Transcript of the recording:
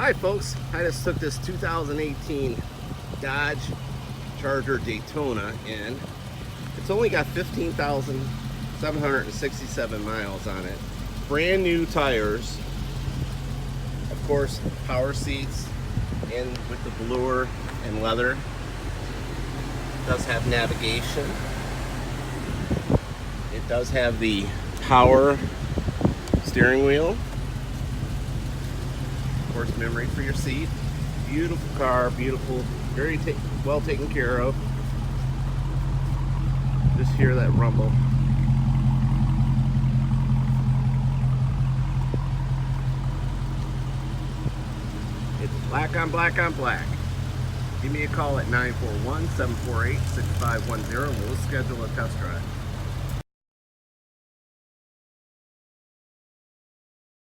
Hi folks, I just took this 2018 Dodge Charger Daytona in. It's only got 15,767 miles on it. Brand new tires. Of course, power seats in with the velour and leather. It does have navigation. It does have the power steering wheel. Of course, memory for your seat. Beautiful car, beautiful, very well taken care of. Just hear that rumble. It's black on black on black. Give me a call at 941-748-6510 and we'll schedule a test drive.